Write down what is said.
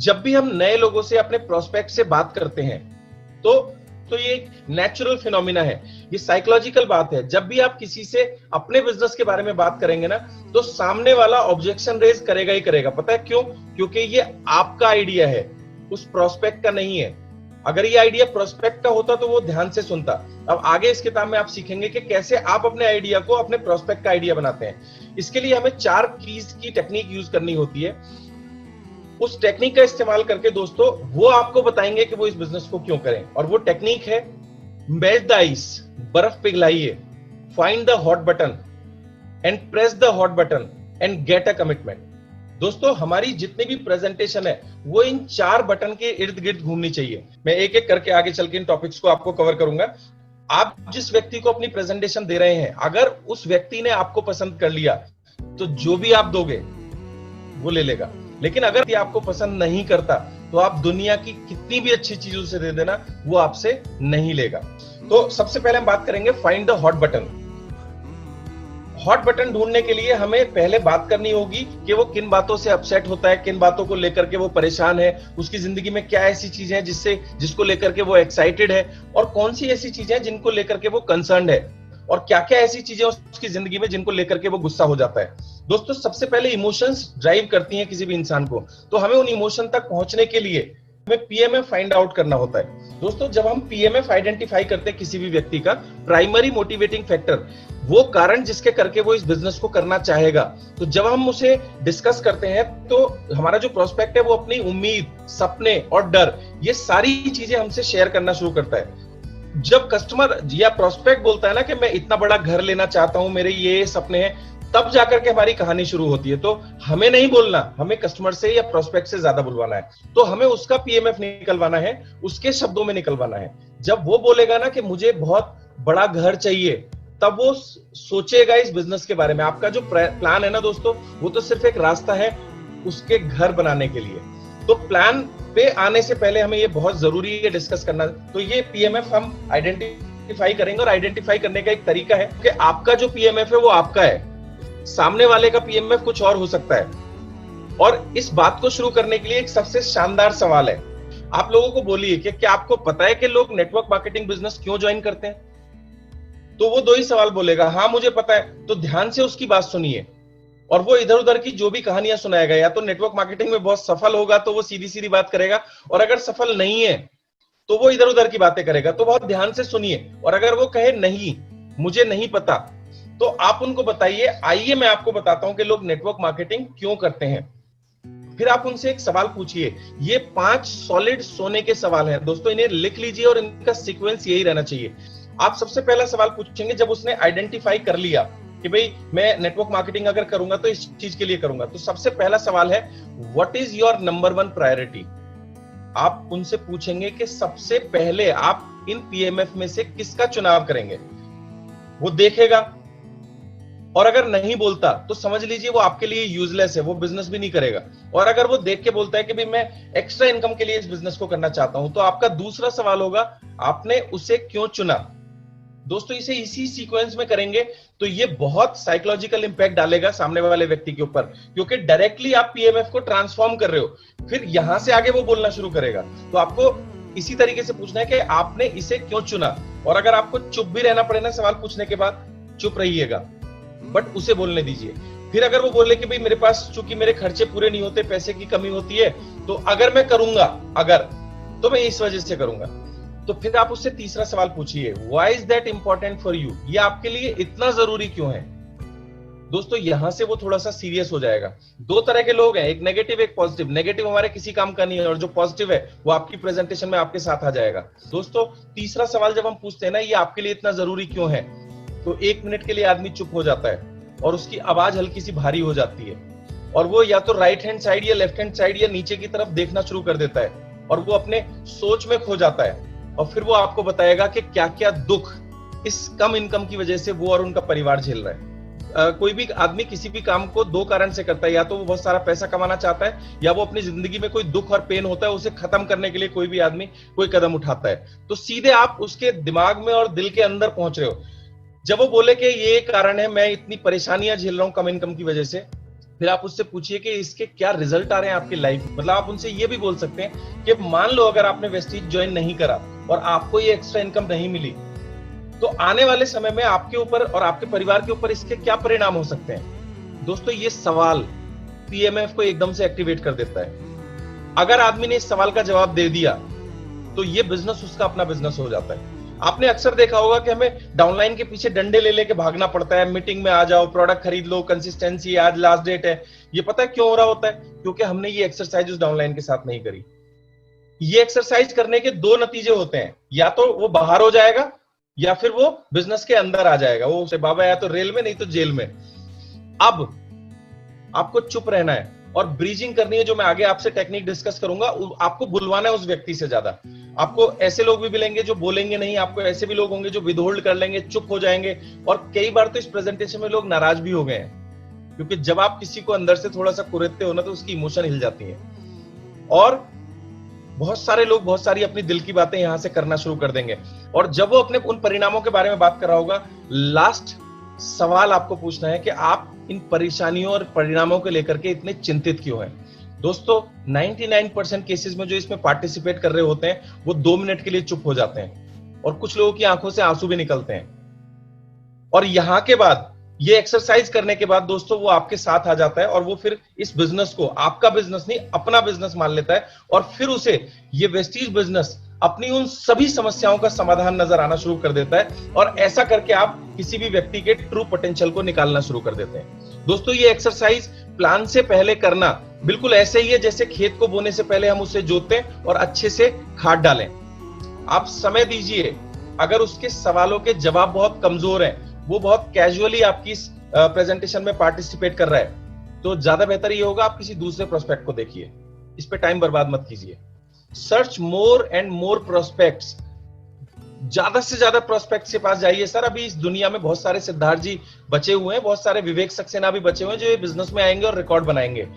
जब भी हम नए लोगों से, अपने प्रोस्पेक्ट से बात करते हैं, तो ये एक नेचुरल फिनोमिना है, ये साइकोलॉजिकल बात है। जब भी आप किसी से अपने बिजनेस के बारे में बात करेंगे ना, तो सामने वाला ऑब्जेक्शन रेज करेगा ही करेगा। पता है क्यों? क्योंकि ये आपका आइडिया है, उस प्रोस्पेक्ट का नहीं है। अगर ये आइडिया प्रोस्पेक्ट का होता तो वो ध्यान से सुनता। अब आगे इस किताब में आप सीखेंगे कि कैसे आप अपने आइडिया को अपने प्रोस्पेक्ट का आइडिया बनाते हैं। इसके लिए हमें 4 कीज की टेक्निक यूज करनी होती है। उस टेक्निक का इस्तेमाल करके दोस्तों वो आपको बताएंगे कि वो इस बिजनेस को क्यों करें। और वो टेक्निक है मेल्ट द आइस, बर्फ पिघलाइए, find the hot button and press the hot button and get a commitment. दोस्तों हमारी जितनी भी प्रेजेंटेशन है वो इन 4 बटन के इर्द गिर्द घूमनी चाहिए। मैं एक एक करके आगे चल के इन टॉपिक्स को आपको कवर करूंगा। आप जिस व्यक्ति को अपनी प्रेजेंटेशन दे रहे हैं, अगर उस व्यक्ति ने आपको पसंद कर लिया तो जो भी आप दोगे वो ले लेगा। लेकिन अगर ये आपको पसंद नहीं करता तो आप दुनिया की कितनी भी अच्छी चीजों से दे देना, वो आपसे नहीं लेगा। तो सबसे पहले हम बात करेंगे find the hot button. Hot button ढूंढने के लिए हमें पहले बात करनी होगी कि वो किन बातों से अपसेट होता है, किन बातों को लेकर के वो परेशान है, उसकी जिंदगी में क्या ऐसी चीजें हैं जिसको लेकर के वो एक्साइटेड है, और कौन सी ऐसी चीजें हैं जिनको लेकर के वो कंसर्न्ड है, और क्या क्या ऐसी चीजें उसकी जिंदगी में जिनको लेकर के वो गुस्सा हो जाता है। दोस्तों सबसे पहले इमोशंस ड्राइव करती हैं किसी भी इंसान को, तो हमें उन इमोशन तक पहुंचने के लिए हमें पीएमएफ फाइंड आउट करना होता है। दोस्तों जब हम पीएमएफ आइडेंटिफाई करते हैं किसी भी व्यक्ति का, प्राइमरी मोटिवेटिंग फैक्टर, वो कारण जिसके करके वो इस बिजनेस को करना चाहेगा, तो जब हम उसे डिस्कस करते हैं तो हमारा जो प्रोस्पेक्ट है वो अपनी उम्मीद, सपने और डर, ये सारी चीजें हमसे शेयर करना शुरू करता है। जब कस्टमर या प्रोस्पेक्ट बोलता है ना कि मैं इतना बड़ा घर लेना चाहता हूं, मेरे ये सपने हैं, तब जाकर के हमारी कहानी शुरू होती है। तो हमें नहीं बोलना, हमें कस्टमर से या प्रोस्पेक्ट से ज्यादा बुलवाना है। तो हमें उसका पीएमएफ निकलवाना है, उसके शब्दों में निकलवाना है। जब वो बोलेगा ना कि मुझे बहुत बड़ा घर चाहिए, तब वो सोचेगा इस बिजनेस के बारे में। आपका जो प्लान है ना दोस्तों, वो तो सिर्फ एक रास्ता है उसके घर बनाने के लिए। तो प्लान पे आने से पहले हमें ये बहुत जरूरी है डिस्कस करना। तो ये पीएमएफ हम आइडेंटिफाई करेंगे, और आइडेंटिफाई करने का एक तरीका है कि आपका जो पीएमएफ है वो आपका है, सामने वाले का पीएमएफ कुछ और हो सकता है। और इस बात को शुरू करने के लिए एक सबसे शानदार सवाल है। आप लोगों को बोलिए कि क्या आपको पता है कि लोग नेटवर्क मार्केटिंग बिजनेस क्यों ज्वाइन करते हैं? तो वो 2 ही सवाल बोलेगा, हाँ मुझे पता है। तो ध्यान से उसकी बात सुनिए, और वो इधर उधर की जो भी कहानियां सुनाएगा, या तो नेटवर्क मार्केटिंग में बहुत सफल होगा तो वो सीधी सीधी बात करेगा, और अगर सफल नहीं है तो वो इधर उधर की बातें करेगा। तो बहुत ध्यान से सुनिए, और अगर वो कहे नहीं मुझे नहीं पता, तो आप उनको बताइए, आइए मैं आपको बताता हूं कि लोग नेटवर्क मार्केटिंग क्यों करते हैं। फिर आप उनसे एक सवाल पूछिए। ये 5 सॉलिड सोने के सवाल हैं दोस्तों, इन्हें लिख लीजिए और इनका सीक्वेंस यही रहना चाहिए। आप सबसे पहला सवाल पूछेंगे जब उसने आइडेंटिफाई कर लिया कि भाई मैं नेटवर्क मार्केटिंग अगर करूंगा तो इस चीज के लिए करूंगा, तो सबसे पहला सवाल है what is your number 1 priority. आप उनसे पूछेंगे कि सबसे पहले आप इन पीएमएफ में से किसका चुनाव करेंगे। वो देखेगा, और अगर नहीं बोलता तो समझ लीजिए वो आपके लिए यूजलेस है, वो बिजनेस भी नहीं करेगा। और अगर वो देख के बोलता है कि भाई मैं एक्स्ट्रा इनकम के लिए इस बिजनेस को करना चाहता हूं, तो आपका दूसरा सवाल होगा आपने उसे क्यों चुना। दोस्तों इसे इसी सीक्वेंस में करेंगे तो ये बहुत साइकोलॉजिकल इंपैक्ट डालेगा सामने वाले व्यक्ति के ऊपर, क्योंकि डायरेक्टली आप पीएमएफ को ट्रांसफॉर्म कर रहे हो। फिर यहां से आगे वो बोलना शुरू करेगा। तो आपको इसी तरीके से पूछना है कि आपने इसे क्यों चुना। और अगर आपको चुप भी रहना पड़े ना सवाल पूछने के बाद, चुप रहिएगा, बट उसे बोलने दीजिए। फिर अगर वो बोले कि भाई मेरे पास चूंकि मेरे खर्चे पूरे नहीं होते, पैसे की कमी होती है, तो अगर मैं करूंगा, अगर तो मैं इस वजह से करूंगा, तो फिर आप उससे तीसरा सवाल पूछिए, why is that important for you. ये आपके लिए इतना जरूरी क्यों है। दोस्तों यहां से वो थोड़ा सा सीरियस हो जाएगा। 2 तरह के लोग हैं, एक नेगेटिव एक पॉजिटिव। नेगेटिव हमारे किसी काम का नहीं है, और जो पॉजिटिव है वो आपकी प्रेजेंटेशन में आपके साथ आ जाएगा। दोस्तों तीसरा सवाल जब हम पूछते हैं ना, ये आपके लिए इतना जरूरी क्यों है, तो 1 मिनट के लिए आदमी चुप हो जाता है और उसकी आवाज हल्की सी भारी हो जाती है, और वो या तो राइट हैंड साइड या लेफ्ट हैंड साइड या नीचे की तरफ देखना शुरू कर देता है, और वो अपने सोच में खो जाता है। और फिर वो आपको बताएगा कि क्या क्या दुख इस कम इनकम की वजह से वो और उनका परिवार झेल रहा है। कोई भी आदमी किसी भी काम को 2 कारण से करता है, या तो वो बहुत सारा पैसा कमाना चाहता है, या वो अपनी जिंदगी में कोई दुख और पेन होता है उसे खत्म करने के लिए कोई भी आदमी कोई कदम उठाता है। तो सीधे आप उसके दिमाग में और दिल के अंदर पहुंच रहे हो। जब वो बोले कि ये कारण है, मैं इतनी परेशानियां झेल रहा हूं कम इनकम की वजह से, फिर आप उससे पूछिए कि इसके क्या रिजल्ट आ रहे हैं आपकी लाइफ। मतलब आप उनसे ये भी बोल सकते हैं कि मान लो अगर आपने वेस्टीज ज्वाइन नहीं करा और आपको ये एक्स्ट्रा इनकम नहीं मिली, तो आने वाले समय में आपके ऊपर और आपके परिवार के ऊपर इसके क्या परिणाम हो सकते हैं। दोस्तों, ये सवाल पीएमएफ को एकदम से एक्टिवेट कर देता है। अगर आदमी ने इस सवाल का जवाब दे दिया तो ये बिजनेस उसका अपना बिजनेस हो जाता है। आपने अक्सर देखा होगा कि हमें डाउनलाइन के पीछे डंडे ले लेके भागना पड़ता है, मीटिंग में आ जाओ, प्रोडक्ट खरीद लो, कंसिस्टेंसी, आज लास्ट डेट है। ये पता है क्यों हो रहा होता है? क्योंकि हमने ये एक्सरसाइज उस डाउनलाइन के साथ नहीं करी। ये एक्सरसाइज करने के दो नतीजे होते हैं, या तो वो बाहर हो जाएगा या फिर वो बिजनेस के अंदर आ जाएगा। वो उसे बाबा या तो रेल में नहीं तो जेल में। अब आपको चुप रहना है और ब्रीजिंग करनी है, जो मैं आगे आपसे टेक्निक डिस्कस करूंगा। आपको बुलवाना है उस व्यक्ति से ज्यादा। आपको ऐसे लोग भी मिलेंगे जो बोलेंगे नहीं, आपको ऐसे भी लोग होंगे जो विदहोल्ड कर लेंगे, चुप हो जाएंगे। और कई बार तो इस प्रेजेंटेशन में लोग नाराज भी हो गए हैं, क्योंकि जब आप किसी को अंदर से थोड़ा सा कुरेदते हो ना, तो उसकी इमोशन हिल जाती है। और बहुत सारे लोग बहुत सारी अपनी दिल की बातें यहां से करना शुरू कर देंगे। और जब वो अपने उन परिणामों के बारे में बात कर रहा होगा, लास्ट सवाल आपको पूछना है कि आप इन परेशानियों और परिणामों को लेकर के इतने चिंतित क्यों हैं। दोस्तों, 99% केसेस में जो इसमें पार्टिसिपेट कर रहे होते हैं वो 2 मिनट के लिए चुप हो जाते हैं, और कुछ लोगों की आंखों से आंसू भी निकलते हैं। और यहां के बाद, ये एक्सरसाइज करने के बाद दोस्तों, वो आपके साथ आ जाता है और वो फिर इस बिजनेस को आपका बिजनेस नहीं, अपना बिजनेस मान लेता है। और फिर उसे ये वेस्टीज बिजनेस अपनी उन सभी समस्याओं का समाधान नजर आना शुरू कर देता है। और ऐसा करके आप किसी भी व्यक्ति के ट्रू पोटेंशियल को निकालना शुरू कर देते हैं। दोस्तों, ये एक्सरसाइज प्लान से पहले करना बिल्कुल ऐसे ही है जैसे खेत को बोने से पहले हम उसे जोतें और अच्छे से खाद डालें। आप समय दीजिए। अगर उसके सवालों के जवाब बहुत कमजोर हैं, वो बहुत कैजुअली आपकी प्रेजेंटेशन में पार्टिसिपेट कर रहा है, तो ज्यादा बेहतर ये होगा आप किसी दूसरे प्रोस्पेक्ट को देखिए। इस पे टाइम बर्बाद मत कीजिए। Search more and more prospects. ज्यादा से ज्यादा प्रोस्पेक्ट्स के पास जाइए। सर, अभी इस दुनिया में बहुत सारे सिद्धार्थ जी बचे हुए हैं, बहुत सारे विवेक सक्सेना भी बचे हुए हैं जो ये बिजनेस में आएंगे और रिकॉर्ड बनाएंगे।